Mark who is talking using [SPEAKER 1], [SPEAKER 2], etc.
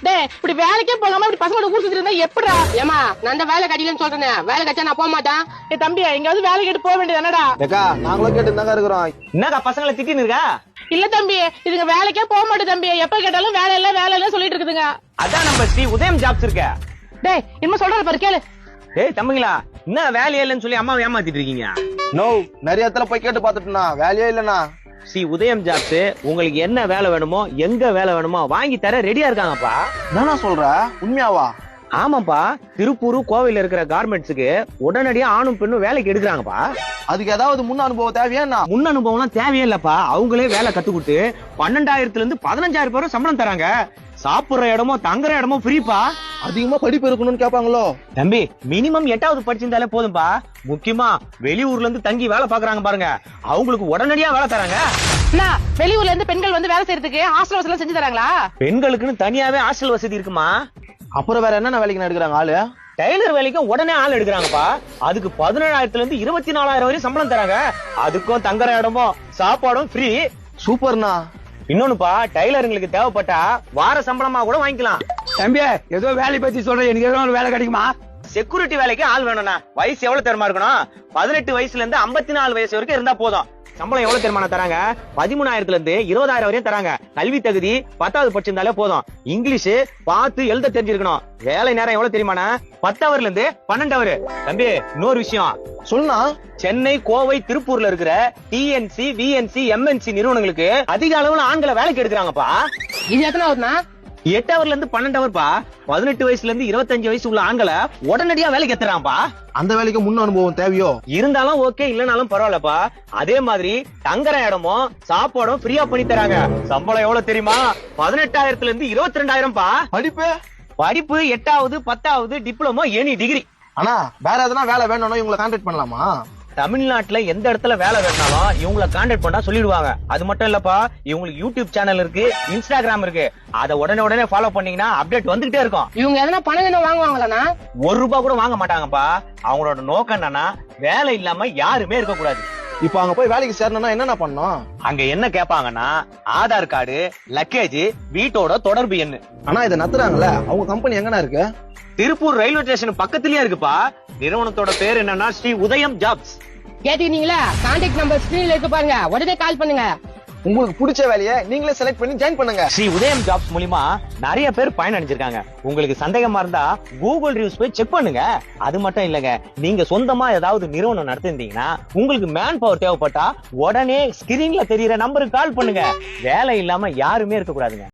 [SPEAKER 1] டேய் இப்படி வேலைக்கே போகாம இப்படி பசங்களோட ஊர் சுத்திட்டு இருந்தா எப்படிடா?
[SPEAKER 2] ஏமா நான் அந்த வேலை கடிக்கலன்னு சொல்றேனே, வேலை கடிச்சா நான் போக மாட்டேன்.
[SPEAKER 1] ஏ தம்பி எங்கயாவது வேலை கேட்டு போக வேண்டியது என்னடா?
[SPEAKER 3] ஏக்கா நாங்களும் கேட்டு தாங்க இருக்கிறோம்.
[SPEAKER 4] என்னக்கா பசங்களை திட்டின்னு இருக்கா?
[SPEAKER 1] இல்ல தம்பி இதுங்க வேலைக்கே போக மாட்டேன் தம்பி, எப்ப கேட்டாலும் வேலை இல்ல சொல்லிட்டு இருக்குதுங்க.
[SPEAKER 4] அதான் நம்ம ஸ்ரீ உதயம் ஜாப்ஸ் இருக்க.
[SPEAKER 1] டேய் இனிமே சொல்றத பாரு கேளு.
[SPEAKER 4] டேய் தம்பிங்களா, என்ன வேலையே இல்லைன்னு சொல்லி அம்மாவை ஏமாத்திட்டு இருக்கீங்க?
[SPEAKER 3] நோ, நிறைய இடத்துல போய் கேட்டு பாத்துட்டுனா வேலையே இல்லனா.
[SPEAKER 4] ஸ்ரீ உதயம் ஜாப்ஸ் உங்களுக்கு என்ன வேலை வேணுமோ எங்க வேலை வேணுமோ வாங்கி தர ரெடியா இருக்காங்கப்பா.
[SPEAKER 3] என்ன சொல்ற, உண்மையாவா?
[SPEAKER 4] ஆமாப்பா, திருப்பூர் கோவையில இருக்கிற கார்மெண்ட்ஸுக்கு உடனடியா ஆணும் பெண்ணும் வேலைக்கு எடுக்கிறாங்கப்பா.
[SPEAKER 3] அதுக்கு ஏதாவது முன் அனுபவம் தேவையா?
[SPEAKER 4] முன் அனுபவம்லாம் தேவையே இல்லப்பா. அவங்களே வேலை கத்து கொடுத்து 12,000 இருந்து 15,000 பேரும் சம்பளம் தராங்க. சாப்பிடுற இடமோ தங்குற இடமோ ஃப்ரீப்பா.
[SPEAKER 3] அதிகமா படிப்பு இருக்கணும்னு கேட்பாங்களோ?
[SPEAKER 4] தம்பி மினிமம் 8வது படிச்சிருந்தாலே போதும்பா. முக்கியமா வெளியூர்ல இருந்து தங்கி வேலை பாக்குறாங்க பாருங்க, அவங்களுக்கு உடனடியா வேலை தராங்க.
[SPEAKER 1] வெளியூர்ல இருந்து பெண்கள் வந்து வேலை செய்யறதுக்கு ஹாஸ்டல் வசதி செஞ்சு தராங்களா?
[SPEAKER 4] பெண்களுக்குன்னு தனியாவே ஹாஸ்டல் வசதி இருக்குமா.
[SPEAKER 3] அப்புறம் வேற என்னென்ன வேலைக்கு எடுக்கிறாங்க ஆளு?
[SPEAKER 4] டெய்லர் வேலைக்கும் உடனே ஆள் எடுக்கிறாங்கப்பா. அதுக்கு 17,000 இருந்து 24,000 வரையும் சம்பளம் தராங்க. அதுக்கும் தங்குற இடமோ சாப்பாடும் ஃப்ரீ.
[SPEAKER 3] சூப்பர்ண்ணா.
[SPEAKER 4] இன்னொன்னுப்பா, டெய்லருங்களுக்கு தேவைப்பட்டா வார சம்பளமா கூட வாங்கிக்கலாம்.
[SPEAKER 5] தம்பி ஏதோ வேலை பத்தி சொல்றேன், எனக்கு ஏதோ ஒரு வேலை கிடைக்குமா?
[SPEAKER 4] செக்யூரிட்டி வேலைக்கு ஆள் வேணும்னா வயசு எவ்வளவு தெரியுமா இருக்கணும்? 18 வயசுல இருந்து 54 வயசு வரைக்கும் இருந்தா போதும். சம்பளம் எவ்வளவு தெரியுமா தராங்க? 13,000 இருந்து 20,000 வரையும் தராங்க. கல்வி தகுதி 10வது படிச்சிருந்தாலே போதும். இங்கிலீஷ் பார்த்து எழுத தெரிஞ்சிருக்கணும். வேலை நேரம் எவ்வளவு தெரியுமாண்ணா? 10 ஹவர்ல இருந்து 12 ஹவர். தம்பி இன்னொரு விஷயம்
[SPEAKER 3] சொல்லுண்ணா.
[SPEAKER 4] சென்னை, கோவை, திருப்பூர்ல இருக்கிற டிஎன்சி, விஎன்சி, எம்என்சி நிறுவனங்களுக்கு அதிக அளவுல ஆண்களை வேலைக்கு எடுக்கிறாங்கப்பா.
[SPEAKER 2] இது எத்தனை ஆகுதுண்ணா?
[SPEAKER 4] 8 ஹவர்ல இருந்து 12 ஹவர்ப்பா. 18 வயசுல இருந்து 25 வயசு உள்ள ஆண்களை உடனடியா வேலைக்கு எத்துறாங்கப்பா.
[SPEAKER 3] அந்த வேலைக்கு முன் அனுபவம் தேவையோ?
[SPEAKER 4] இருந்தாலும் ஓகே, இல்லனாலும் பரவாயில்லப்பா. அதே மாதிரி தங்குற இடமும் சாப்பாடும் ஃப்ரீயா பண்ணி தராங்க. சம்பளம் எவ்வளவு தெரியுமா? 18,000 இருந்து 22,000பா. படிப்பு 8வது 10வது டிப்ளமோ எனி டிகிரி.
[SPEAKER 3] ஆனா வேற எதனா வேலை வேணும்னா இவங்களை கான்டாக்ட் பண்ணலாமா?
[SPEAKER 4] தமிழ்நாட்டுல எந்த இடத்துல வேலை வேணாலும் இவங்களை கான்டாக்ட் பண்ணா சொல்லிடுவாங்க. அது மட்டும் இல்லப்பா, இவங்களுக்கு யூடியூப் சேனல் இருக்கு, இன்ஸ்டாகிராம் இருக்கு. அதை உடனே ஃபாலோ பண்ணீங்கன்னா அப்டேட் வந்துகிட்டே இருக்கும்.
[SPEAKER 2] இவங்க எதனா பணம் என்ன வாங்குவாங்களாண்ணா?
[SPEAKER 4] ₹1 கூட வாங்க மாட்டாங்கப்பா. அவங்களோட நோக்கம் என்னன்னா வேலை இல்லாம யாருமே இருக்க கூடாது.
[SPEAKER 3] இப்ப அங்க போய் வேலைக்கு சேரணும்னா என்னென்ன பண்ணணும்?
[SPEAKER 4] அங்க என்ன கேட்பாங்கன்னா ஆதார் கார்டு, லக்கேஜ், வீட்டோட தொடர்பு எண்ணு.
[SPEAKER 3] ஆனா இதை நத்துறாங்கல்ல, அவங்க கம்பெனி எங்கனா இருக்கு?
[SPEAKER 4] திருப்பூர் ரயில்வே ஸ்டேஷன் பக்கத்துலயே இருக்குப்பா. நிறுவனத்தோட பேர் என்னன்னா ஸ்ரீ உதயம் ஜாப்ஸ்.
[SPEAKER 2] கேட்டீங்களா? கான்டாக்ட் நம்பர் ஸ்கிரீன்ல இருக்கு பாருங்க, உடனே கால் பண்ணுங்க.
[SPEAKER 3] உங்களுக்கு பிடிச்ச வேலையை நீங்களே செலக்ட் பண்ணி ஜாயின் பண்ணுங்க.
[SPEAKER 4] ஸ்ரீ உதயம் ஜாப்ஸ் மூலமா நிறைய பேர் பயன் அடைஞ்சிருக்காங்க. உங்களுக்கு சந்தேகமா இருந்தா கூகுள் ரிவ்யூஸ் போய் செக் பண்ணுங்க. அது மட்டும் இல்லங்க, நீங்க சொந்தமா ஏதாவது நிறுவனம் நடத்திருந்தீங்கன்னா உங்களுக்கு மேன் பவர் தேவைப்பட்டா உடனே ஸ்கிரீன்ல தெரியுற நம்பருக்கு கால் பண்ணுங்க. வேலை இல்லாம யாருமே இருக்க கூடாதுங்க.